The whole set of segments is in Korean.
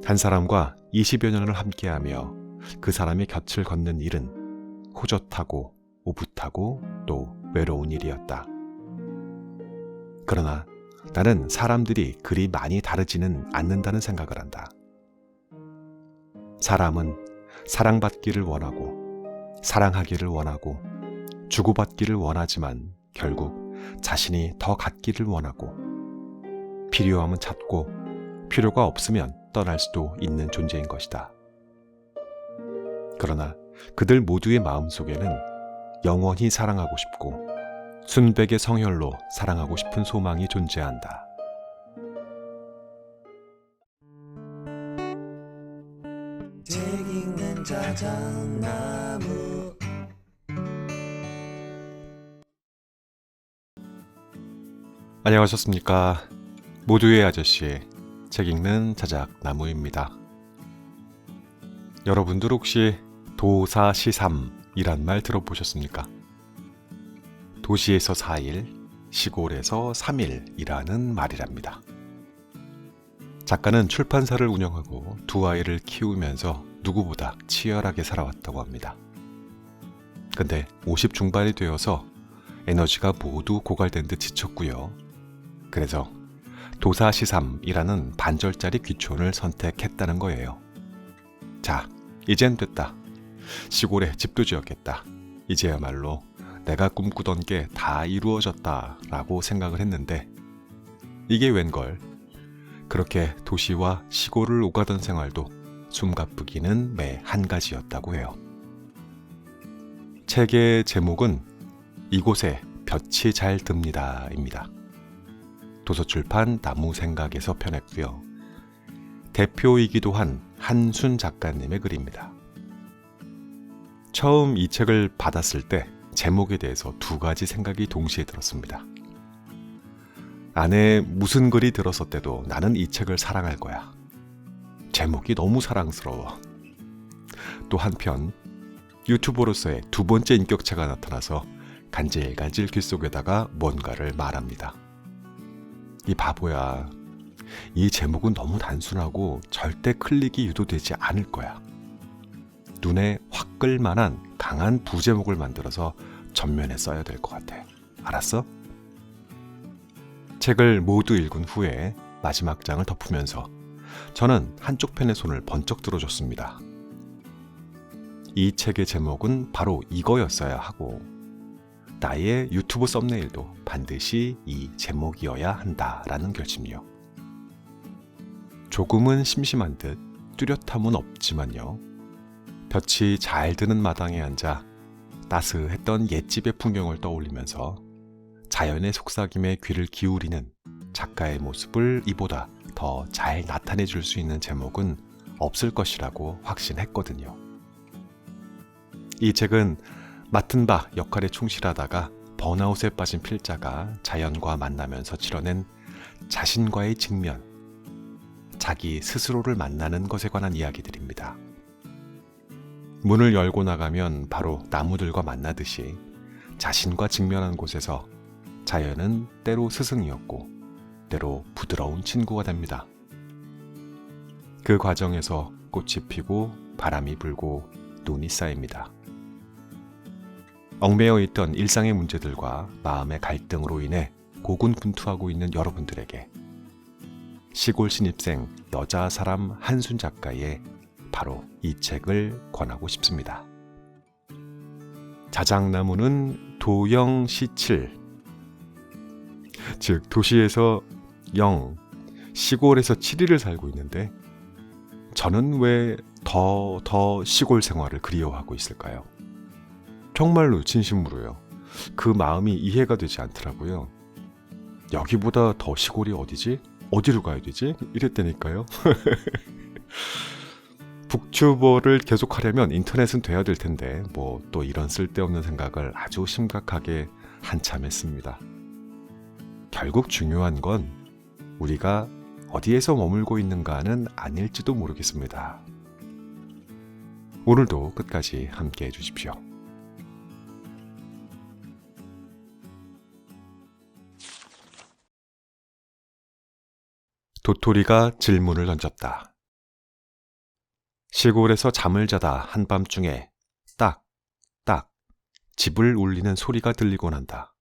한 사람과 20여 년을 함께하며 그 사람의 곁을 걷는 일은 호젓하고 오붓하고 또 외로운 일이었다. 그러나 나는 사람들이 그리 많이 다르지는 않는다는 생각을 한다. 사람은 사랑받기를 원하고 사랑하기를 원하고 주고받기를 원하지만 결국 자신이 더 갖기를 원하고 필요하면 찾고 필요가 없으면 떠날 수도 있는 존재인 것이다. 그러나 그들 모두의 마음속에는 영원히 사랑하고 싶고 순백의 성혈로 사랑하고 싶은 소망이 존재한다. 책 읽는 자작나무. 안녕하셨습니까? 모두의 아저씨의 책 읽는 자작나무입니다. 여러분들 혹시 도사시삼이란 말 들어보셨습니까? 도시에서 4일, 시골에서 3일이라는 말이랍니다. 작가는 출판사를 운영하고 두 아이를 키우면서 누구보다 치열하게 살아왔다고 합니다. 근데 50 중반이 되어서 에너지가 모두 고갈된 듯 지쳤고요. 그래서 도사시삼이라는 반절짜리 귀촌을 선택했다는 거예요. 자, 이젠 됐다. 시골에 집도 지었겠다. 이제야말로 내가 꿈꾸던 게 다 이루어졌다 라고 생각을 했는데 이게 웬걸. 그렇게 도시와 시골을 오가던 생활도 숨가쁘기는 매 한 가지였다고 해요. 책의 제목은 이곳에 볕이 잘 듭니다 입니다. 도서출판 나무생각에서 펴냈고요. 대표이기도 한 한순 작가님의 글입니다. 처음 이 책을 받았을 때 제목에 대해서 두 가지 생각이 동시에 들었습니다. 안에 무슨 글이 들었었대도 나는 이 책을 사랑할 거야. 제목이 너무 사랑스러워. 또 한편 유튜버로서의 두 번째 인격체가 나타나서 간질간질 귓속에다가 뭔가를 말합니다. 이 바보야. 이 제목은 너무 단순하고 절대 클릭이 유도되지 않을 거야. 눈에 확 끌만한 강한 부제목을 만들어서 전면에 써야 될 것 같아. 알았어? 책을 모두 읽은 후에 마지막 장을 덮으면서 저는 한쪽 편의 손을 번쩍 들어줬습니다. 이 책의 제목은 바로 이거였어야 하고 나의 유튜브 썸네일도 반드시 이 제목이어야 한다라는 결심이요. 조금은 심심한 듯 뚜렷함은 없지만요. 볕이 잘 드는 마당에 앉아 따스했던 옛집의 풍경을 떠올리면서 자연의 속삭임에 귀를 기울이는 작가의 모습을 이보다 더 잘 나타내 줄 수 있는 제목은 없을 것이라고 확신했거든요. 이 책은 맡은 바 역할에 충실하다가 번아웃에 빠진 필자가 자연과 만나면서 치러낸 자신과의 직면, 자기 스스로를 만나는 것에 관한 이야기들입니다. 문을 열고 나가면 바로 나무들과 만나듯이 자신과 직면한 곳에서 자연은 때로 스승이었고 때로 부드러운 친구가 됩니다. 그 과정에서 꽃이 피고 바람이 불고 눈이 쌓입니다. 얽매여 있던 일상의 문제들과 마음의 갈등으로 인해 고군분투하고 있는 여러분들에게 시골 신입생 여자 사람 한순 작가의 바로 이 책을 권하고 싶습니다. 자작나무는 도영시7, 즉 도시에서 0, 시골에서 7일을 살고 있는데 저는 왜 더 시골 생활을 그리워하고 있을까요? 정말로 진심으로요. 그 마음이 이해가 되지 않더라고요. 여기보다 더 시골이 어디지? 어디로 가야 되지? 이랬다니까요. 북튜버를 계속하려면 인터넷은 돼야 될 텐데 뭐 또 이런 쓸데없는 생각을 아주 심각하게 한참 했습니다. 결국 중요한 건 우리가 어디에서 머물고 있는가는 아닐지도 모르겠습니다. 오늘도 끝까지 함께 해주십시오. 도토리가 질문을 던졌다. 시골에서 잠을 자다 한밤중에 딱, 딱 집을 울리는 소리가 들리곤 한다.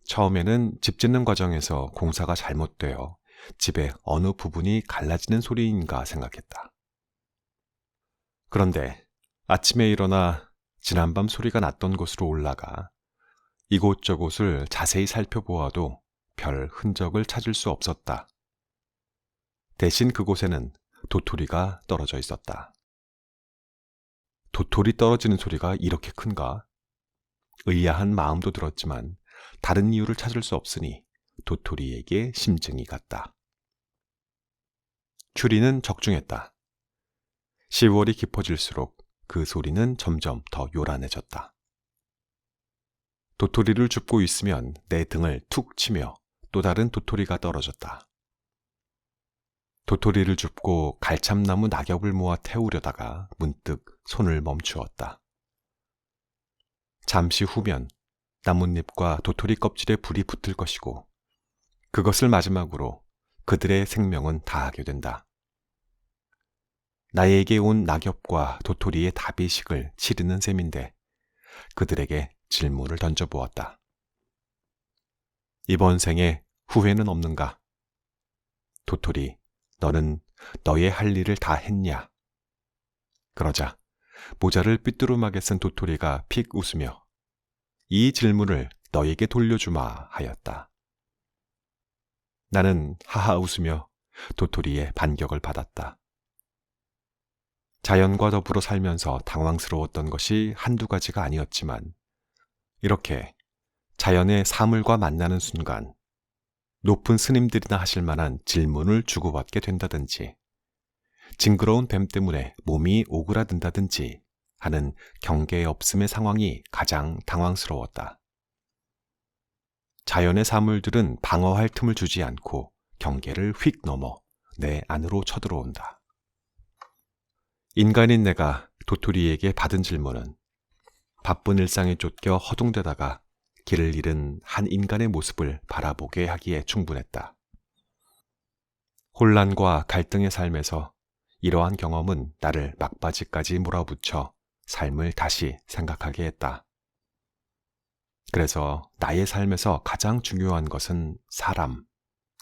처음에는 집 짓는 과정에서 공사가 잘못되어 집의 어느 부분이 갈라지는 소리인가 생각했다. 그런데 아침에 일어나 지난밤 소리가 났던 곳으로 올라가 이곳저곳을 자세히 살펴보아도 별 흔적을 찾을 수 없었다. 대신 그곳에는 도토리가 떨어져 있었다. 도토리 떨어지는 소리가 이렇게 큰가? 의아한 마음도 들었지만 다른 이유를 찾을 수 없으니 도토리에게 심증이 갔다. 추리는 적중했다. 10월이 깊어질수록 그 소리는 점점 더 요란해졌다. 도토리를 줍고 있으면 내 등을 툭 치며 또 다른 도토리가 떨어졌다. 도토리를 줍고 갈참나무 낙엽을 모아 태우려다가 문득 손을 멈추었다. 잠시 후면 나뭇잎과 도토리 껍질에 불이 붙을 것이고 그것을 마지막으로 그들의 생명은 다하게 된다. 나에게 온 낙엽과 도토리의 다비식을 치르는 셈인데 그들에게 질문을 던져보았다. 이번 생에 후회는 없는가? 도토리, 너는 너의 할 일을 다 했냐? 그러자 모자를 삐뚤음하게 쓴 도토리가 픽 웃으며 이 질문을 너에게 돌려주마 하였다. 나는 하하 웃으며 도토리의 반격을 받았다. 자연과 더불어 살면서 당황스러웠던 것이 한두 가지가 아니었지만 이렇게 자연의 사물과 만나는 순간 높은 스님들이나 하실 만한 질문을 주고받게 된다든지 징그러운 뱀 때문에 몸이 오그라든다든지 하는 경계 없음의 상황이 가장 당황스러웠다. 자연의 사물들은 방어할 틈을 주지 않고 경계를 휙 넘어 내 안으로 쳐들어온다. 인간인 내가 도토리에게 받은 질문은 바쁜 일상에 쫓겨 허둥대다가 길을 잃은 한 인간의 모습을 바라보게 하기에 충분했다. 혼란과 갈등의 삶에서 이러한 경험은 나를 막바지까지 몰아붙여 삶을 다시 생각하게 했다. 그래서 나의 삶에서 가장 중요한 것은 사람,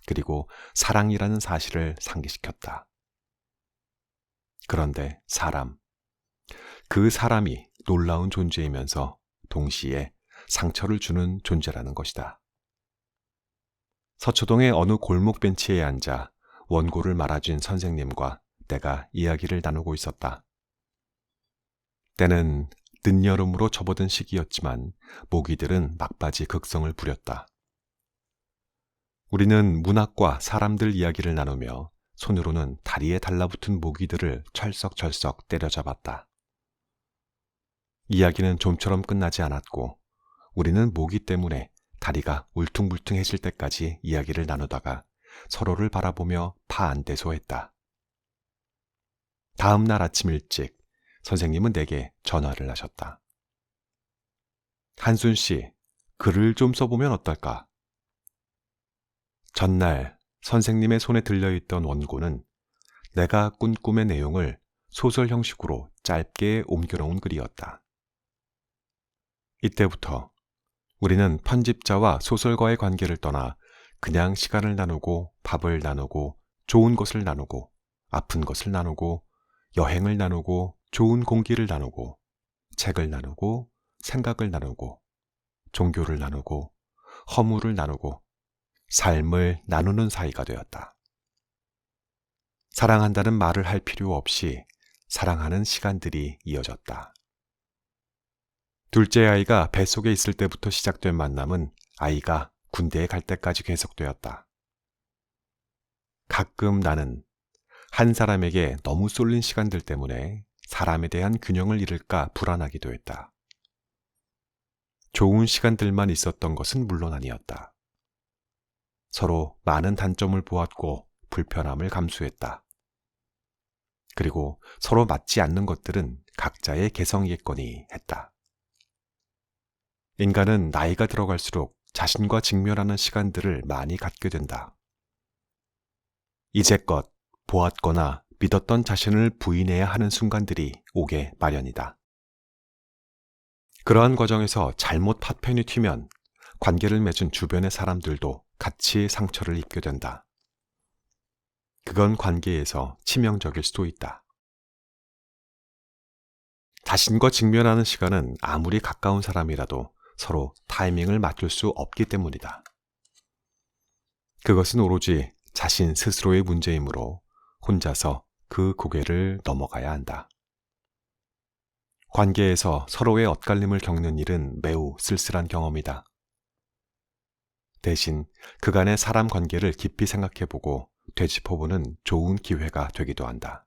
그리고 사랑이라는 사실을 상기시켰다. 그런데 사람, 그 사람이 놀라운 존재이면서 동시에 상처를 주는 존재라는 것이다. 서초동의 어느 골목 벤치에 앉아 원고를 말아준 선생님과 내가 이야기를 나누고 있었다. 때는 늦여름으로 접어든 시기였지만 모기들은 막바지 극성을 부렸다. 우리는 문학과 사람들 이야기를 나누며 손으로는 다리에 달라붙은 모기들을 철썩철썩 때려잡았다. 이야기는 좀처럼 끝나지 않았고 우리는 모기 때문에 다리가 울퉁불퉁해질 때까지 이야기를 나누다가 서로를 바라보며 파안대소했다. 다음 날 아침 일찍 선생님은 내게 전화를 하셨다. 한순 씨, 글을 좀 써보면 어떨까? 전날 선생님의 손에 들려있던 원고는 내가 꾼 꿈의 내용을 소설 형식으로 짧게 옮겨놓은 글이었다. 이때부터 우리는 편집자와 소설가의 관계를 떠나 그냥 시간을 나누고 밥을 나누고 좋은 것을 나누고 아픈 것을 나누고 여행을 나누고 좋은 공기를 나누고 책을 나누고 생각을 나누고 종교를 나누고 허물을 나누고 삶을 나누는 사이가 되었다. 사랑한다는 말을 할 필요 없이 사랑하는 시간들이 이어졌다. 둘째 아이가 뱃속에 있을 때부터 시작된 만남은 아이가 군대에 갈 때까지 계속되었다. 가끔 나는 한 사람에게 너무 쏠린 시간들 때문에 사람에 대한 균형을 잃을까 불안하기도 했다. 좋은 시간들만 있었던 것은 물론 아니었다. 서로 많은 단점을 보았고 불편함을 감수했다. 그리고 서로 맞지 않는 것들은 각자의 개성이겠거니 했다. 인간은 나이가 들어갈수록 자신과 직면하는 시간들을 많이 갖게 된다. 이제껏 보았거나 믿었던 자신을 부인해야 하는 순간들이 오게 마련이다. 그러한 과정에서 잘못 파편이 튀면 관계를 맺은 주변의 사람들도 같이 상처를 입게 된다. 그건 관계에서 치명적일 수도 있다. 자신과 직면하는 시간은 아무리 가까운 사람이라도 서로 타이밍을 맞출 수 없기 때문이다. 그것은 오로지 자신 스스로의 문제이므로 혼자서 그 고개를 넘어가야 한다. 관계에서 서로의 엇갈림을 겪는 일은 매우 쓸쓸한 경험이다. 대신 그간의 사람 관계를 깊이 생각해보고 되짚어보는 좋은 기회가 되기도 한다.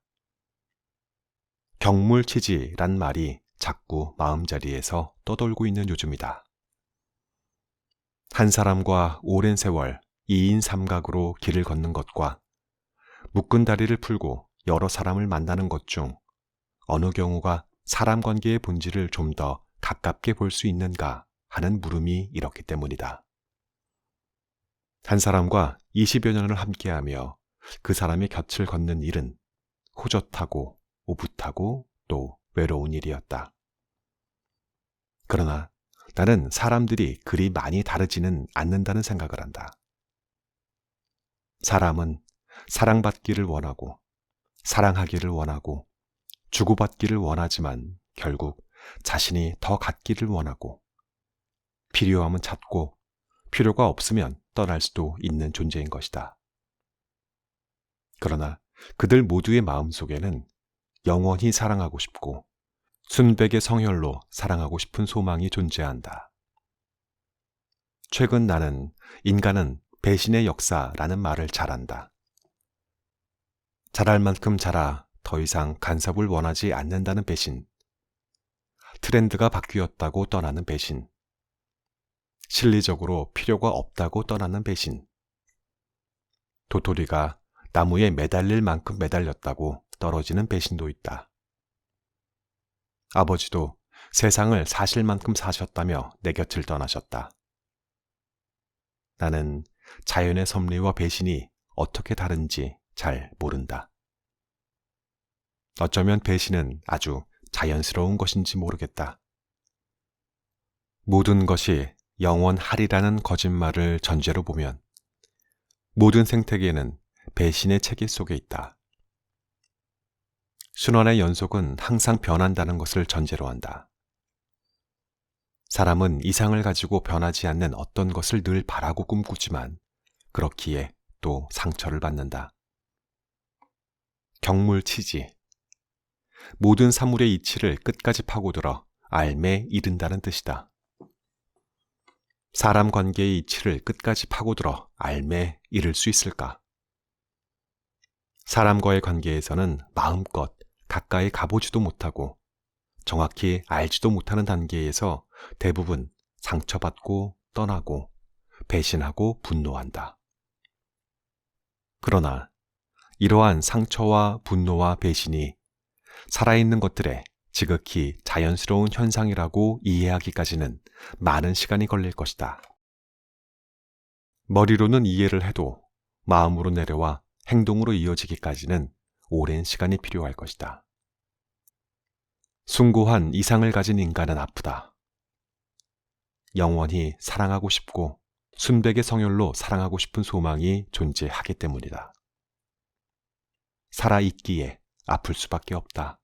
경물치지란 말이 자꾸 마음자리에서 떠돌고 있는 요즘이다. 한 사람과 오랜 세월 2인 삼각으로 길을 걷는 것과 묶은 다리를 풀고 여러 사람을 만나는 것 중 어느 경우가 사람 관계의 본질을 좀 더 가깝게 볼 수 있는가 하는 물음이 이렇기 때문이다. 한 사람과 20여 년을 함께하며 그 사람의 곁을 걷는 일은 호젓하고 오붓하고 또 외로운 일이었다. 그러나 나는 사람들이 그리 많이 다르지는 않는다는 생각을 한다. 사람은 사랑받기를 원하고 사랑하기를 원하고 주고받기를 원하지만 결국 자신이 더 갖기를 원하고 필요하면 찾고 필요가 없으면 떠날 수도 있는 존재인 것이다. 그러나 그들 모두의 마음속에는 영원히 사랑하고 싶고 순백의 성혈로 사랑하고 싶은 소망이 존재한다. 최근 나는 인간은 배신의 역사라는 말을 잘한다. 잘할 만큼 잘하 더 이상 간섭을 원하지 않는다는 배신, 트렌드가 바뀌었다고 떠나는 배신, 실리적으로 필요가 없다고 떠나는 배신, 도토리가 나무에 매달릴 만큼 매달렸다고 떨어지는 배신도 있다. 아버지도 세상을 사실 만큼 사셨다며 내 곁을 떠나셨다. 나는 자연의 섭리와 배신이 어떻게 다른지 잘 모른다. 어쩌면 배신은 아주 자연스러운 것인지 모르겠다. 모든 것이 영원하리라는 거짓말을 전제로 보면 모든 생태계는 배신의 체계 속에 있다. 순환의 연속은 항상 변한다는 것을 전제로 한다. 사람은 이상을 가지고 변하지 않는 어떤 것을 늘 바라고 꿈꾸지만 그렇기에 또 상처를 받는다. 경물치지. 모든 사물의 이치를 끝까지 파고들어 앓매 이른다는 뜻이다. 사람 관계의 이치를 끝까지 파고들어 앓매 이를 수 있을까? 사람과의 관계에서는 마음껏 가까이 가보지도 못하고 정확히 알지도 못하는 단계에서 대부분 상처받고 떠나고 배신하고 분노한다. 그러나 이러한 상처와 분노와 배신이 살아있는 것들의 지극히 자연스러운 현상이라고 이해하기까지는 많은 시간이 걸릴 것이다. 머리로는 이해를 해도 마음으로 내려와 행동으로 이어지기까지는 오랜 시간이 필요할 것이다. 숭고한 이상을 가진 인간은 아프다. 영원히 사랑하고 싶고 순백의 성혈로 사랑하고 싶은 소망이 존재하기 때문이다. 살아있기에 아플 수밖에 없다.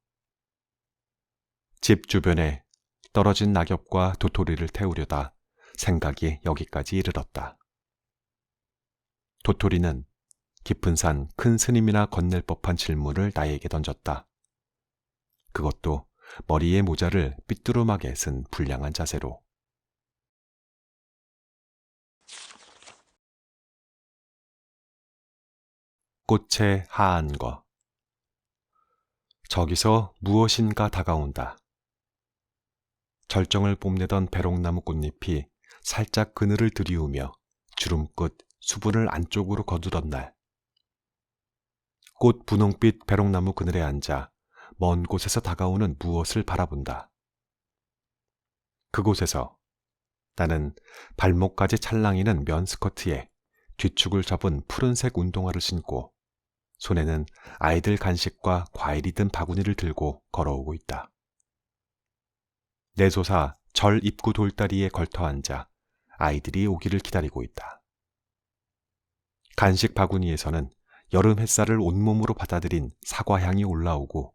집 주변에 떨어진 낙엽과 도토리를 태우려다 생각이 여기까지 이르렀다. 도토리는 깊은 산 큰 스님이나 건넬 법한 질문을 나에게 던졌다. 그것도 머리에 모자를 삐뚤음하게 쓴 불량한 자세로. 꽃의 하한 거. 저기서 무엇인가 다가온다. 절정을 뽐내던 배롱나무 꽃잎이 살짝 그늘을 들이우며 주름끝 수분을 안쪽으로 거두던 날. 꽃 분홍빛 배롱나무 그늘에 앉아 먼 곳에서 다가오는 무엇을 바라본다. 그곳에서 나는 발목까지 찰랑이는 면 스커트에 뒤축을 접은 푸른색 운동화를 신고 손에는 아이들 간식과 과일이 든 바구니를 들고 걸어오고 있다. 내소사 절 입구 돌다리에 걸터 앉아 아이들이 오기를 기다리고 있다. 간식 바구니에서는 여름 햇살을 온몸으로 받아들인 사과향이 올라오고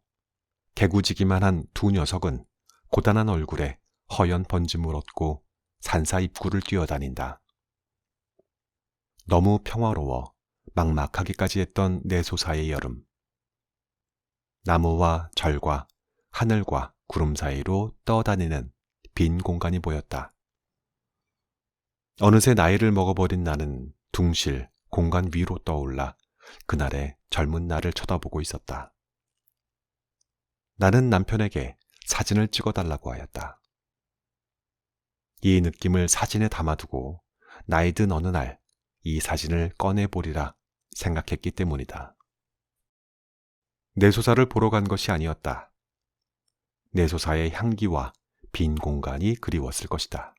개구지기만 한 두 녀석은 고단한 얼굴에 허연 번짐을 얻고 산사 입구를 뛰어다닌다. 너무 평화로워 막막하기까지 했던 내소사의 여름. 나무와 절과 하늘과 구름 사이로 떠다니는 빈 공간이 보였다. 어느새 나이를 먹어버린 나는 둥실 공간 위로 떠올라 그날의 젊은 나를 쳐다보고 있었다. 나는 남편에게 사진을 찍어달라고 하였다. 이 느낌을 사진에 담아두고 나이 든 어느 날 이 사진을 꺼내보리라 생각했기 때문이다. 내소사를 보러 간 것이 아니었다. 내소사의 향기와 빈 공간이 그리웠을 것이다.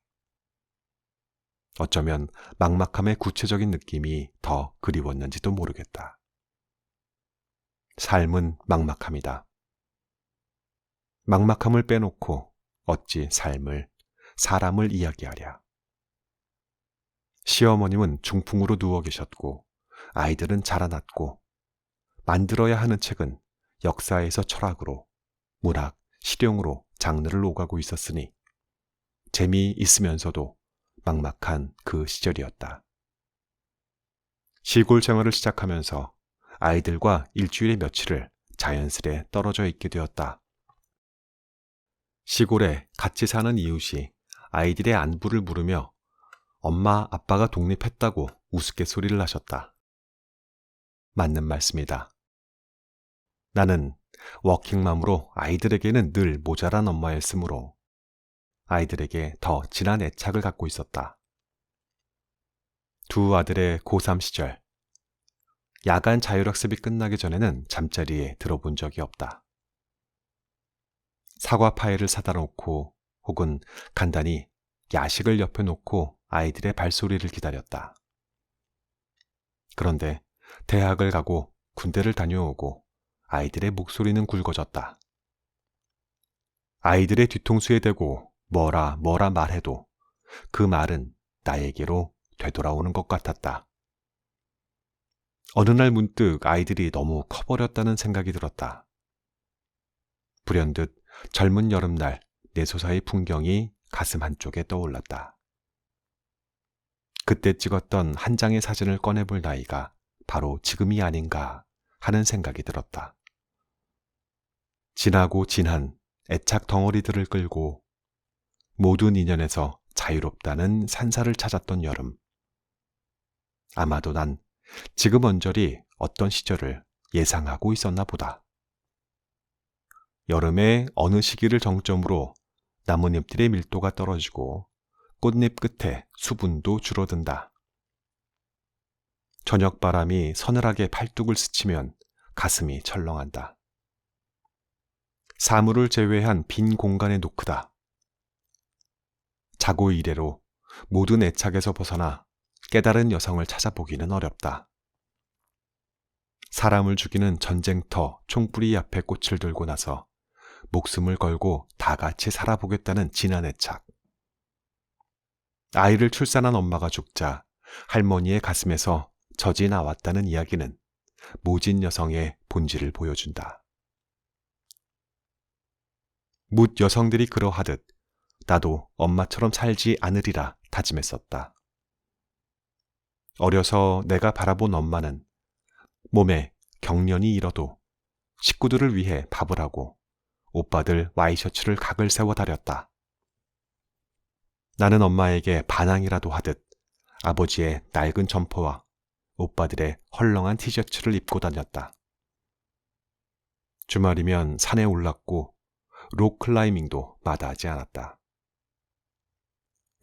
어쩌면 막막함의 구체적인 느낌이 더 그리웠는지도 모르겠다. 삶은 막막함이다. 막막함을 빼놓고 어찌 삶을, 사람을 이야기하랴. 시어머님은 중풍으로 누워 계셨고 아이들은 자라났고 만들어야 하는 책은 역사에서 철학으로, 문학, 실용으로 장르를 오가고 있었으니 재미있으면서도 막막한 그 시절이었다. 시골 생활을 시작하면서 아이들과 일주일에 며칠을 자연스레 떨어져 있게 되었다. 시골에 같이 사는 이웃이 아이들의 안부를 물으며 엄마, 아빠가 독립했다고 우스갯소리를 하셨다. 맞는 말씀이다. 나는 워킹맘으로 아이들에게는 늘 모자란 엄마였으므로 아이들에게 더 진한 애착을 갖고 있었다. 두 아들의 고3 시절, 야간 자율학습이 끝나기 전에는 잠자리에 들어본 적이 없다. 사과 파이를 사다 놓고 혹은 간단히 야식을 옆에 놓고 아이들의 발소리를 기다렸다. 그런데 대학을 가고 군대를 다녀오고 아이들의 목소리는 굵어졌다. 아이들의 뒤통수에 대고 뭐라 말해도 그 말은 나에게로 되돌아오는 것 같았다. 어느 날 문득 아이들이 너무 커버렸다는 생각이 들었다. 불현듯 젊은 여름날 내소사의 풍경이 가슴 한쪽에 떠올랐다. 그때 찍었던 한 장의 사진을 꺼내볼 나이가 바로 지금이 아닌가 하는 생각이 들었다. 진하고 진한 애착 덩어리들을 끌고 모든 인연에서 자유롭다는 산사를 찾았던 여름. 아마도 난 지금 언저리 어떤 시절을 예상하고 있었나 보다. 여름의 어느 시기를 정점으로 나뭇잎들의 밀도가 떨어지고 꽃잎 끝에 수분도 줄어든다. 저녁 바람이 서늘하게 팔뚝을 스치면 가슴이 철렁한다. 사물을 제외한 빈 공간의 노크다. 자고 이래로 모든 애착에서 벗어나 깨달은 여성을 찾아보기는 어렵다. 사람을 죽이는 전쟁터 총뿌리 앞에 꽃을 들고 나서 목숨을 걸고 다 같이 살아보겠다는 진한 애착. 아이를 출산한 엄마가 죽자 할머니의 가슴에서 젖이 나왔다는 이야기는 모진 여성의 본질을 보여준다. 묻 여성들이 그러하듯 나도 엄마처럼 살지 않으리라 다짐했었다. 어려서 내가 바라본 엄마는 몸에 경련이 일어도 식구들을 위해 밥을 하고 오빠들 와이셔츠를 각을 세워 다렸다. 나는 엄마에게 반항이라도 하듯 아버지의 낡은 점퍼와 오빠들의 헐렁한 티셔츠를 입고 다녔다. 주말이면 산에 올랐고 록 클라이밍도 마다하지 않았다.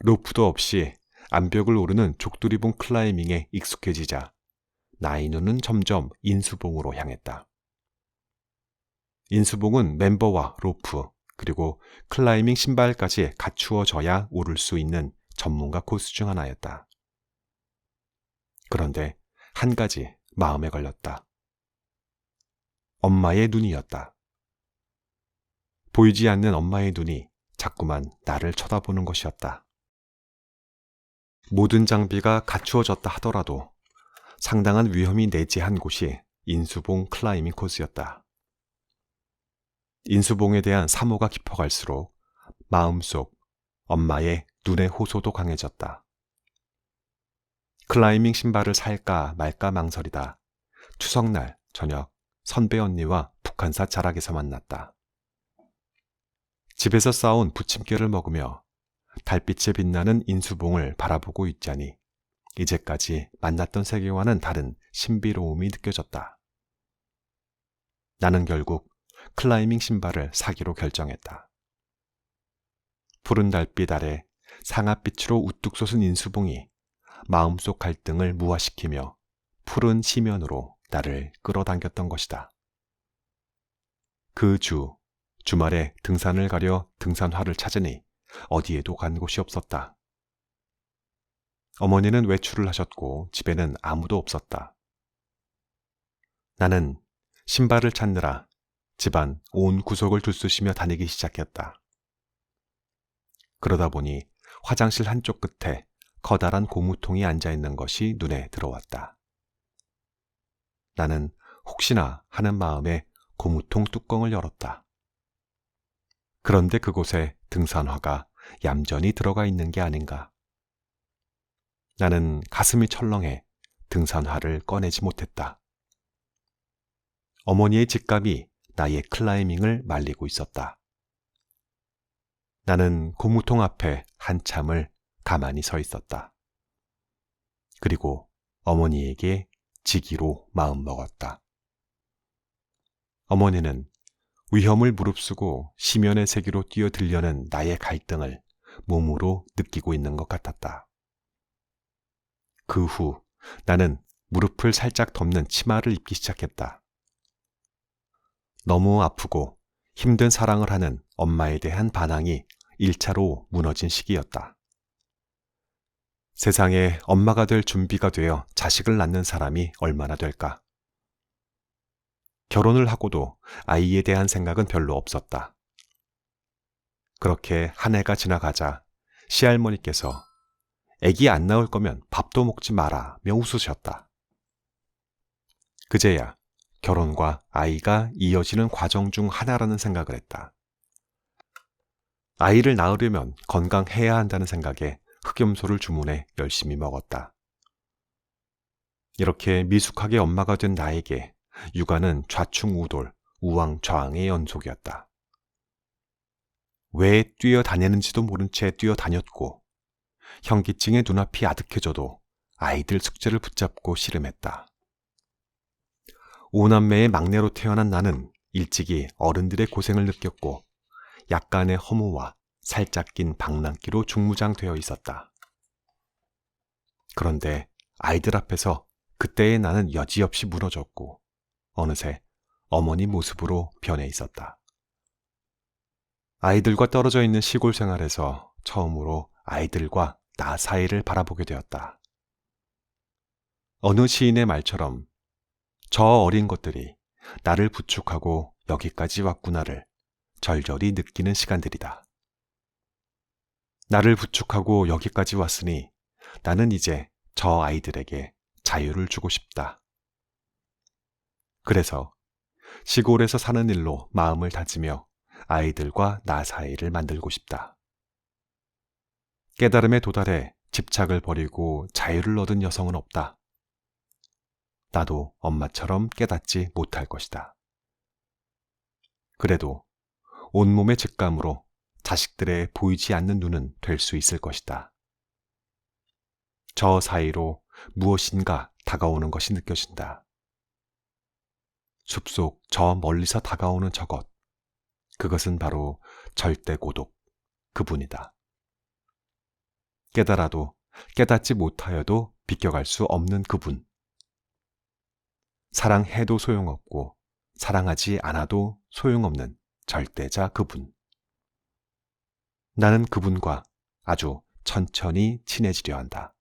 로프도 없이 암벽을 오르는 족두리봉 클라이밍에 익숙해지자 나의 눈은 점점 인수봉으로 향했다. 인수봉은 멤버와 로프 그리고 클라이밍 신발까지 갖추어져야 오를 수 있는 전문가 코스 중 하나였다. 그런데 한 가지 마음에 걸렸다. 엄마의 눈이었다. 보이지 않는 엄마의 눈이 자꾸만 나를 쳐다보는 것이었다. 모든 장비가 갖추어졌다 하더라도 상당한 위험이 내재한 곳이 인수봉 클라이밍 코스였다. 인수봉에 대한 사모가 깊어갈수록 마음속 엄마의 눈의 호소도 강해졌다. 클라이밍 신발을 살까 말까 망설이다 추석날 저녁 선배 언니와 북한사 자락에서 만났다. 집에서 싸온 부침개를 먹으며 달빛에 빛나는 인수봉을 바라보고 있자니 이제까지 만났던 세계와는 다른 신비로움이 느껴졌다. 나는 결국 클라이밍 신발을 사기로 결정했다. 푸른 달빛 아래 상아빛으로 우뚝 솟은 인수봉이 마음속 갈등을 무화시키며 푸른 시면으로 나를 끌어당겼던 것이다. 그 주말에 등산을 가려 등산화를 찾으니 어디에도 간 곳이 없었다. 어머니는 외출을 하셨고 집에는 아무도 없었다. 나는 신발을 찾느라 집안 온 구석을 들쑤시며 다니기 시작했다. 그러다 보니 화장실 한쪽 끝에 커다란 고무통이 앉아있는 것이 눈에 들어왔다. 나는 혹시나 하는 마음에 고무통 뚜껑을 열었다. 그런데 그곳에 등산화가 얌전히 들어가 있는 게 아닌가. 나는 가슴이 철렁해 등산화를 꺼내지 못했다. 어머니의 직감이 나의 클라이밍을 말리고 있었다. 나는 고무통 앞에 한참을 가만히 서 있었다. 그리고 어머니에게 지기로 마음먹었다. 어머니는 위험을 무릅쓰고 시면의 세계로 뛰어들려는 나의 갈등을 몸으로 느끼고 있는 것 같았다. 그 후 나는 무릎을 살짝 덮는 치마를 입기 시작했다. 너무 아프고 힘든 사랑을 하는 엄마에 대한 반항이 1차로 무너진 시기였다. 세상에 엄마가 될 준비가 되어 자식을 낳는 사람이 얼마나 될까? 결혼을 하고도 아이에 대한 생각은 별로 없었다. 그렇게 한 해가 지나가자 시할머니께서 애기 안 낳을 거면 밥도 먹지 마라며 웃으셨다. 그제야 결혼과 아이가 이어지는 과정 중 하나라는 생각을 했다. 아이를 낳으려면 건강해야 한다는 생각에 흑염소를 주문해 열심히 먹었다. 이렇게 미숙하게 엄마가 된 나에게 육아는 좌충우돌, 우왕좌왕의 연속이었다. 왜 뛰어다니는지도 모른 채 뛰어다녔고 현기증에 눈앞이 아득해져도 아이들 숙제를 붙잡고 씨름했다. 5남매의 막내로 태어난 나는 일찍이 어른들의 고생을 느꼈고 약간의 허무와 살짝 낀 방랑기로 중무장되어 있었다. 그런데 아이들 앞에서 그때의 나는 여지없이 무너졌고 어느새 어머니 모습으로 변해 있었다. 아이들과 떨어져 있는 시골 생활에서 처음으로 아이들과 나 사이를 바라보게 되었다. 어느 시인의 말처럼 저 어린 것들이 나를 부축하고 여기까지 왔구나를 절절히 느끼는 시간들이다. 나를 부축하고 여기까지 왔으니 나는 이제 저 아이들에게 자유를 주고 싶다. 그래서 시골에서 사는 일로 마음을 다지며 아이들과 나 사이를 만들고 싶다. 깨달음에 도달해 집착을 버리고 자유를 얻은 여성은 없다. 나도 엄마처럼 깨닫지 못할 것이다. 그래도 온몸의 직감으로 자식들의 보이지 않는 눈은 될 수 있을 것이다. 저 사이로 무엇인가 다가오는 것이 느껴진다. 숲속 저 멀리서 다가오는 저것, 그것은 바로 절대 고독, 그분이다. 깨달아도 깨닫지 못하여도 비껴갈 수 없는 그분. 사랑해도 소용없고 사랑하지 않아도 소용없는 절대자 그분. 나는 그분과 아주 천천히 친해지려 한다.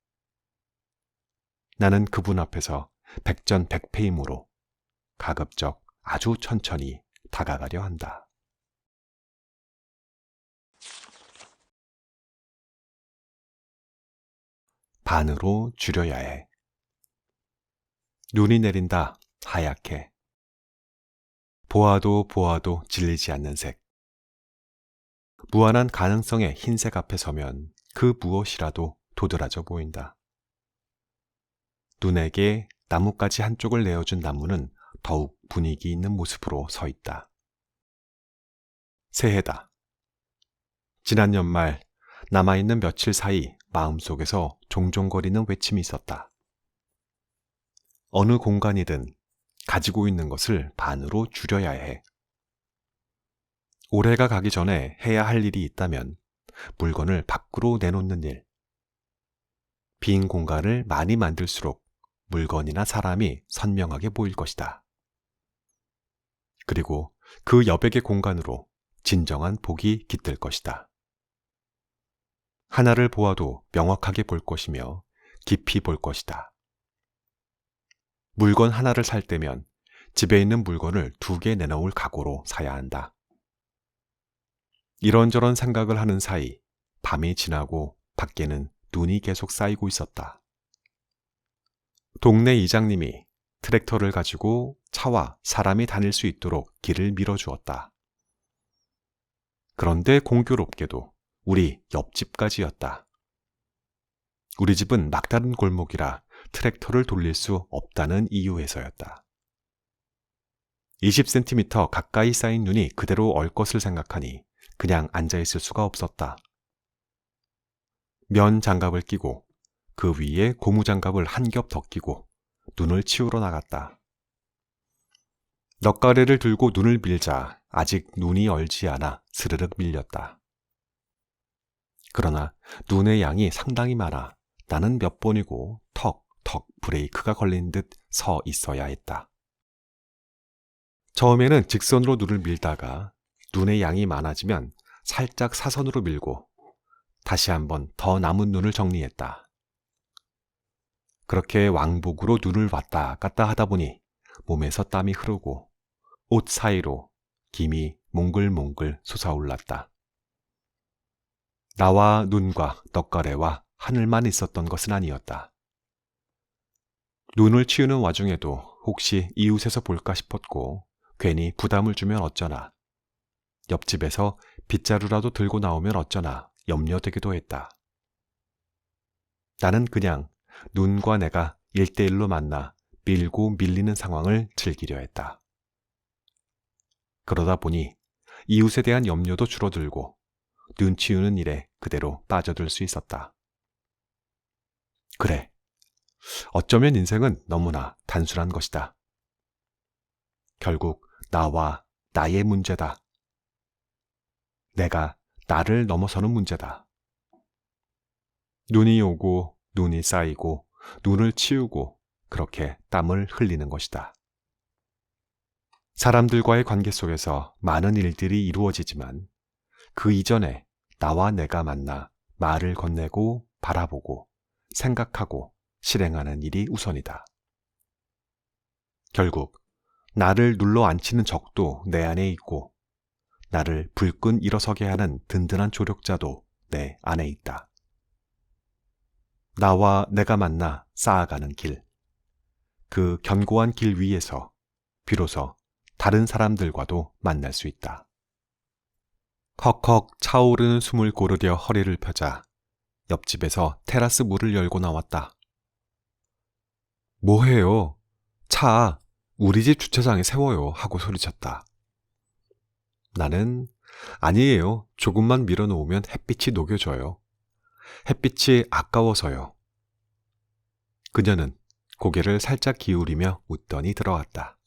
나는 그분 앞에서 백전백패이므로 가급적 아주 천천히 다가가려 한다. 반으로 줄여야 해. 눈이 내린다. 하얗게. 보아도 보아도 질리지 않는 색. 무한한 가능성의 흰색 앞에 서면 그 무엇이라도 도드라져 보인다. 눈에게 나뭇가지 한쪽을 내어준 나무는 더욱 분위기 있는 모습으로 서 있다. 새해다. 지난 연말 남아있는 며칠 사이 마음속에서 종종거리는 외침이 있었다. 어느 공간이든 가지고 있는 것을 반으로 줄여야 해. 올해가 가기 전에 해야 할 일이 있다면 물건을 밖으로 내놓는 일. 빈 공간을 많이 만들수록 물건이나 사람이 선명하게 보일 것이다. 그리고 그 여백의 공간으로 진정한 복이 깃들 것이다. 하나를 보아도 명확하게 볼 것이며 깊이 볼 것이다. 물건 하나를 살 때면 집에 있는 물건을 2개 내놓을 각오로 사야 한다. 이런저런 생각을 하는 사이 밤이 지나고 밖에는 눈이 계속 쌓이고 있었다. 동네 이장님이 트랙터를 가지고 차와 사람이 다닐 수 있도록 길을 밀어주었다. 그런데 공교롭게도 우리 옆집까지였다. 우리 집은 막다른 골목이라 트랙터를 돌릴 수 없다는 이유에서였다. 20cm 가까이 쌓인 눈이 그대로 얼 것을 생각하니 그냥 앉아있을 수가 없었다. 면 장갑을 끼고 그 위에 고무 장갑을 한 겹 더 끼고 눈을 치우러 나갔다. 넉가래를 들고 눈을 밀자 아직 눈이 얼지 않아 스르륵 밀렸다. 그러나 눈의 양이 상당히 많아 나는 몇 번이고 턱턱 브레이크가 걸린 듯 서 있어야 했다. 처음에는 직선으로 눈을 밀다가 눈의 양이 많아지면 살짝 사선으로 밀고 다시 한번 더 남은 눈을 정리했다. 그렇게 왕복으로 눈을 왔다 갔다 하다 보니 몸에서 땀이 흐르고 옷 사이로 김이 몽글몽글 솟아올랐다. 나와 눈과 넉가래와 하늘만 있었던 것은 아니었다. 눈을 치우는 와중에도 혹시 이웃에서 볼까 싶었고 괜히 부담을 주면 어쩌나, 옆집에서 빗자루라도 들고 나오면 어쩌나 염려되기도 했다. 나는 그냥 눈과 내가 1대1로 만나 밀고 밀리는 상황을 즐기려 했다. 그러다 보니 이웃에 대한 염려도 줄어들고 눈 치우는 일에 그대로 빠져들 수 있었다. 그래, 어쩌면 인생은 너무나 단순한 것이다. 결국 나와 나의 문제다. 내가 나를 넘어서는 문제다. 눈이 오고 눈이 쌓이고 눈을 치우고 그렇게 땀을 흘리는 것이다. 사람들과의 관계 속에서 많은 일들이 이루어지지만 그 이전에 나와 내가 만나 말을 건네고 바라보고 생각하고 실행하는 일이 우선이다. 결국 나를 눌러 앉히는 적도 내 안에 있고 나를 불끈 일어서게 하는 든든한 조력자도 내 안에 있다. 나와 내가 만나 쌓아가는 길, 그 견고한 길 위에서 비로소 다른 사람들과도 만날 수 있다. 헉헉 차오르는 숨을 고르려 허리를 펴자 옆집에서 테라스 문을 열고 나왔다. 뭐해요? 차 우리 집 주차장에 세워요 하고 소리쳤다. 나는 아니에요. 조금만 밀어놓으면 햇빛이 녹여져요. 햇빛이 아까워서요. 그녀는 고개를 살짝 기울이며 웃더니 들어왔다.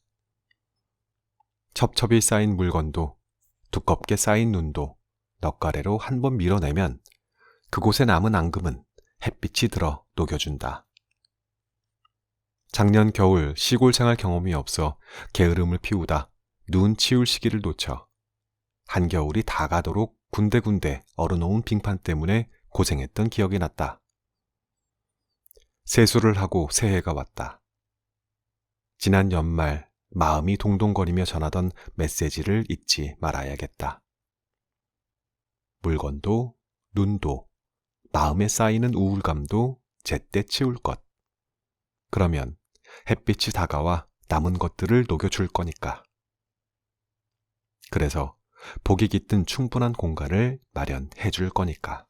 첩첩이 쌓인 물건도 두껍게 쌓인 눈도 넉가래로 한 번 밀어내면 그곳에 남은 앙금은 햇빛이 들어 녹여준다. 작년 겨울 시골 생활 경험이 없어 게으름을 피우다 눈 치울 시기를 놓쳐 한겨울이 다 가도록 군데군데 얼어놓은 빙판 때문에 고생했던 기억이 났다. 세수를 하고 새해가 왔다. 지난 연말 마음이 동동거리며 전하던 메시지를 잊지 말아야겠다. 물건도, 눈도, 마음에 쌓이는 우울감도 제때 치울 것. 그러면 햇빛이 다가와 남은 것들을 녹여줄 거니까. 그래서 복이 깃든 충분한 공간을 마련해 줄 거니까.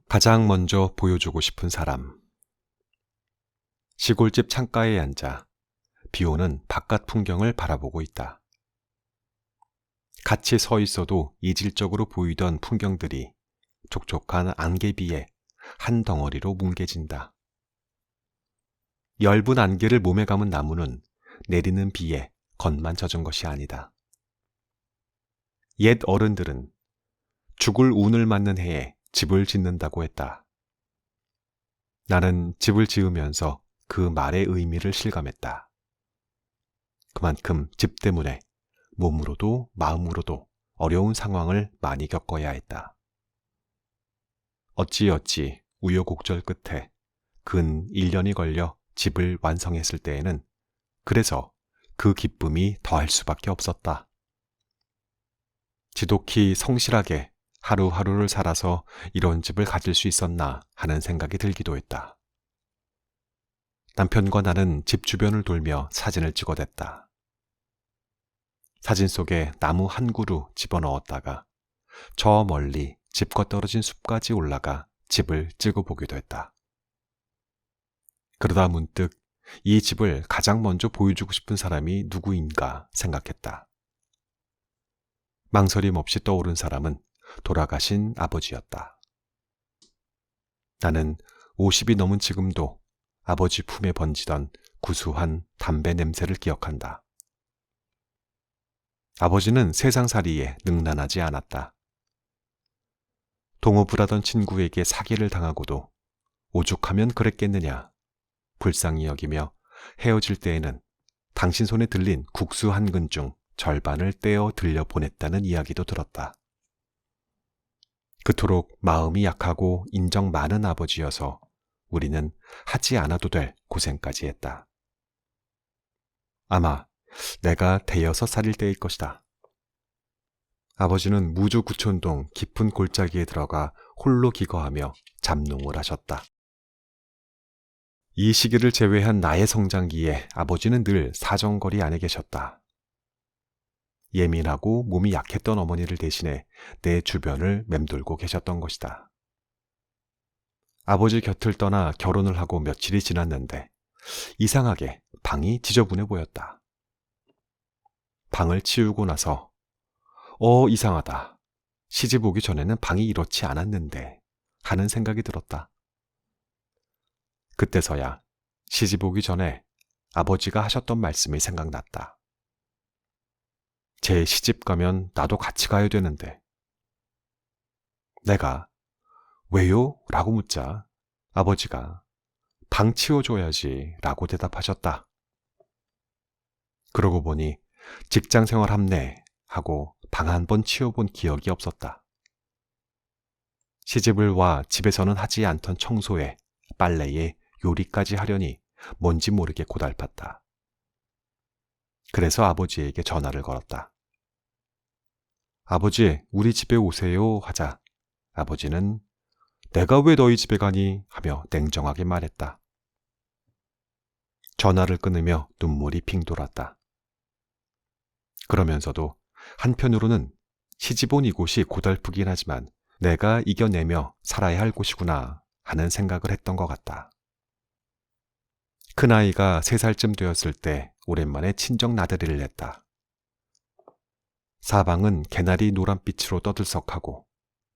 가장 먼저 보여주고 싶은 사람. 시골집 창가에 앉아 비 오는 바깥 풍경을 바라보고 있다. 같이 서 있어도 이질적으로 보이던 풍경들이 촉촉한 안개비에 한 덩어리로 뭉개진다. 엷은 안개를 몸에 감은 나무는 내리는 비에 겉만 젖은 것이 아니다. 옛 어른들은 죽을 운을 맞는 해에 집을 짓는다고 했다. 나는 집을 지으면서 그 말의 의미를 실감했다. 그만큼 집 때문에 몸으로도 마음으로도 어려운 상황을 많이 겪어야 했다. 어찌어찌 우여곡절 끝에 근 1년이 걸려 집을 완성했을 때에는 그래서 그 기쁨이 더할 수밖에 없었다. 지독히 성실하게 하루하루를 살아서 이런 집을 가질 수 있었나 하는 생각이 들기도 했다. 남편과 나는 집 주변을 돌며 사진을 찍어댔다. 사진 속에 나무 한 그루 집어넣었다가 저 멀리 집과 떨어진 숲까지 올라가 집을 찍어보기도 했다. 그러다 문득 이 집을 가장 먼저 보여주고 싶은 사람이 누구인가 생각했다. 망설임 없이 떠오른 사람은 돌아가신 아버지였다. 나는 50이 넘은 지금도 아버지 품에 번지던 구수한 담배 냄새를 기억한다. 아버지는 세상살이에 능란하지 않았다. 동업을 하던 친구에게 사기를 당하고도 오죽하면 그랬겠느냐 불쌍히 여기며 헤어질 때에는 당신 손에 들린 국수 한 근 중 절반을 떼어 들려 보냈다는 이야기도 들었다. 그토록 마음이 약하고 인정 많은 아버지여서 우리는 하지 않아도 될 고생까지 했다. 아마 내가 대여섯 살일 때일 것이다. 아버지는 무주 구촌동 깊은 골짜기에 들어가 홀로 기거하며 잠농을 하셨다. 이 시기를 제외한 나의 성장기에 아버지는 늘 사정거리 안에 계셨다. 예민하고 몸이 약했던 어머니를 대신해 내 주변을 맴돌고 계셨던 것이다. 아버지 곁을 떠나 결혼을 하고 며칠이 지났는데 이상하게 방이 지저분해 보였다. 방을 치우고 나서 이상하다. 시집 오기 전에는 방이 이렇지 않았는데 하는 생각이 들었다. 그때서야 시집 오기 전에 아버지가 하셨던 말씀이 생각났다. 제 시집 가면 나도 같이 가야 되는데. 내가 왜요? 라고 묻자 아버지가 방 치워줘야지 라고 대답하셨다. 그러고 보니 직장생활 합네 하고 방 한 번 치워본 기억이 없었다. 시집을 와 집에서는 하지 않던 청소에 빨래에 요리까지 하려니 뭔지 모르게 고달팠다. 그래서 아버지에게 전화를 걸었다. 아버지, 우리 집에 오세요 하자 아버지는 내가 왜 너희 집에 가니 하며 냉정하게 말했다. 전화를 끊으며 눈물이 핑 돌았다. 그러면서도 한편으로는 시집 온 이곳이 고달프긴 하지만 내가 이겨내며 살아야 할 곳이구나 하는 생각을 했던 것 같다. 큰아이가 3살쯤 되었을 때 오랜만에 친정 나들이를 했다. 사방은 개나리 노란빛으로 떠들썩하고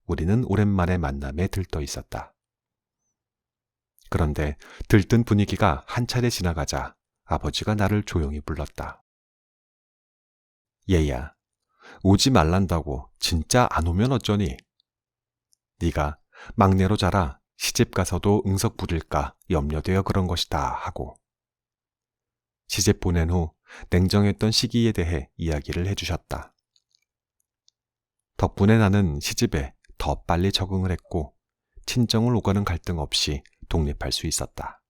우리는 오랜만에 만남에 들떠 있었다. 그런데 들뜬 분위기가 한 차례 지나가자 아버지가 나를 조용히 불렀다. 얘야, 오지 말란다고 진짜 안 오면 어쩌니? 네가 막내로 자라 시집 가서도 응석 부릴까 염려되어 그런 것이다 하고 시집 보낸 후 냉정했던 시기에 대해 이야기를 해주셨다. 덕분에 나는 시집에 더 빨리 적응을 했고 친정을 오가는 갈등 없이 독립할 수 있었다.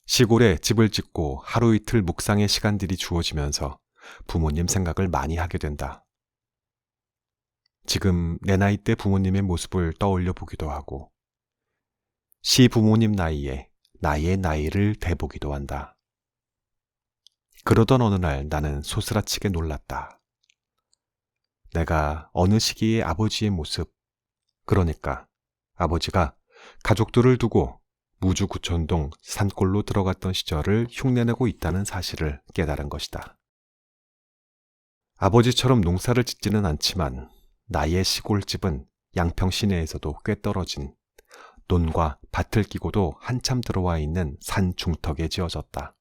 시골에 집을 짓고 하루 이틀 묵상의 시간들이 주어지면서 부모님 생각을 많이 하게 된다. 지금 내 나이 때 부모님의 모습을 떠올려 보기도 하고 시부모님 나이에 나의 나이를 대보기도 한다. 그러던 어느 날 나는 소스라치게 놀랐다. 내가 어느 시기에 아버지의 모습, 그러니까 아버지가 가족들을 두고 무주 구촌동 산골로 들어갔던 시절을 흉내내고 있다는 사실을 깨달은 것이다. 아버지처럼 농사를 짓지는 않지만 나의 시골집은 양평 시내에서도 꽤 떨어진 논과 밭을 끼고도 한참 들어와 있는 산 중턱에 지어졌다.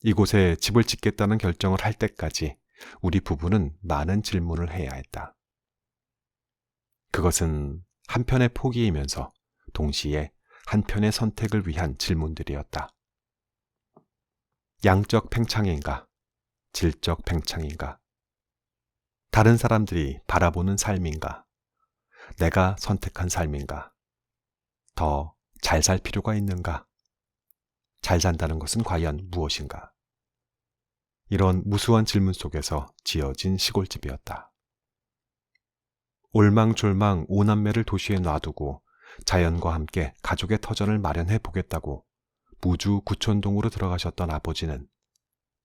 이곳에 집을 짓겠다는 결정을 할 때까지 우리 부부는 많은 질문을 해야 했다. 그것은 한편의 포기이면서 동시에 한편의 선택을 위한 질문들이었다. 양적 팽창인가? 질적 팽창인가? 다른 사람들이 바라보는 삶인가? 내가 선택한 삶인가? 더 잘 살 필요가 있는가? 잘 산다는 것은 과연 무엇인가? 이런 무수한 질문 속에서 지어진 시골집이었다. 올망졸망 5남매를 도시에 놔두고 자연과 함께 가족의 터전을 마련해 보겠다고 무주 구촌동으로 들어가셨던 아버지는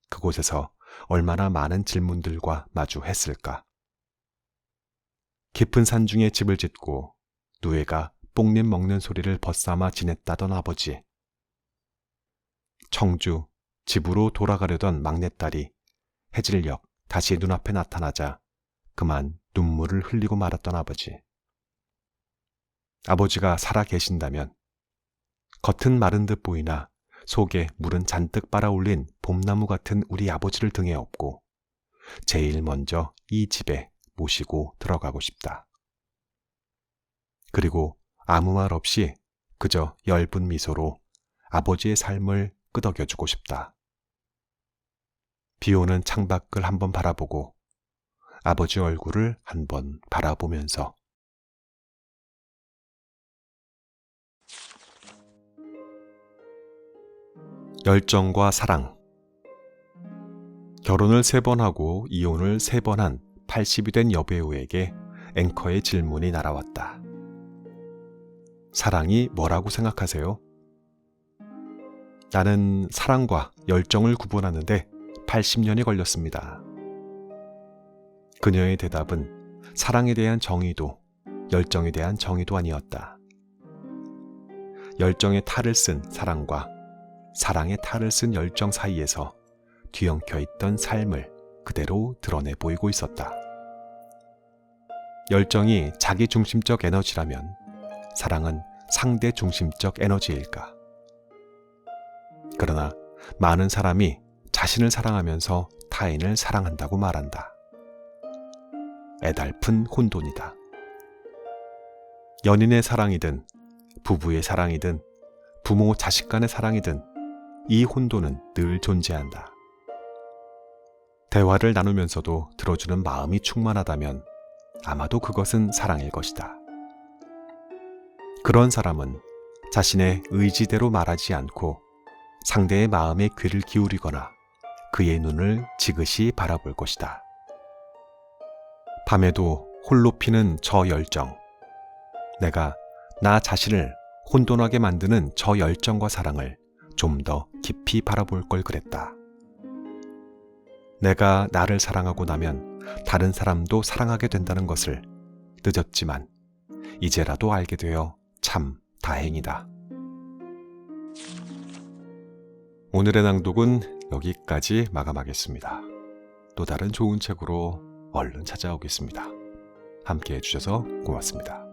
그곳에서 얼마나 많은 질문들과 마주했을까? 깊은 산중에 집을 짓고 누에가 뽕잎 먹는 소리를 벗삼아 지냈다던 아버지. 청주, 집으로 돌아가려던 막내딸이 해질녘 다시 눈앞에 나타나자 그만 눈물을 흘리고 말았던 아버지. 아버지가 살아 계신다면 겉은 마른 듯 보이나 속에 물은 잔뜩 빨아올린 봄나무 같은 우리 아버지를 등에 업고 제일 먼저 이 집에 모시고 들어가고 싶다. 그리고 아무 말 없이 그저 엷은 미소로 아버지의 삶을 끄덕여주고 싶다. 비오는 창밖을 한번 바라보고 아버지 얼굴을 한번 바라보면서 열정과 사랑. 결혼을 3번 하고 이혼을 3번 한 80이 된 여배우에게 앵커의 질문이 날아왔다. 사랑이 뭐라고 생각하세요? 나는 사랑과 열정을 구분하는데 80년이 걸렸습니다. 그녀의 대답은 사랑에 대한 정의도 열정에 대한 정의도 아니었다. 열정의 탈을 쓴 사랑과 사랑의 탈을 쓴 열정 사이에서 뒤엉켜 있던 삶을 그대로 드러내 보이고 있었다. 열정이 자기 중심적 에너지라면 사랑은 상대 중심적 에너지일까? 그러나 많은 사람이 자신을 사랑하면서 타인을 사랑한다고 말한다. 애달픈 혼돈이다. 연인의 사랑이든 부부의 사랑이든 부모 자식 간의 사랑이든 이 혼돈은 늘 존재한다. 대화를 나누면서도 들어주는 마음이 충만하다면 아마도 그것은 사랑일 것이다. 그런 사람은 자신의 의지대로 말하지 않고 상대의 마음에 귀를 기울이거나 그의 눈을 지그시 바라볼 것이다. 밤에도 홀로 피는 저 열정, 내가 나 자신을 혼돈하게 만드는 저 열정과 사랑을 좀 더 깊이 바라볼 걸 그랬다. 내가 나를 사랑하고 나면 다른 사람도 사랑하게 된다는 것을 늦었지만 이제라도 알게 되어 참 다행이다. 오늘의 낭독은 여기까지 마감하겠습니다. 또 다른 좋은 책으로 얼른 찾아오겠습니다. 함께 해주셔서 고맙습니다.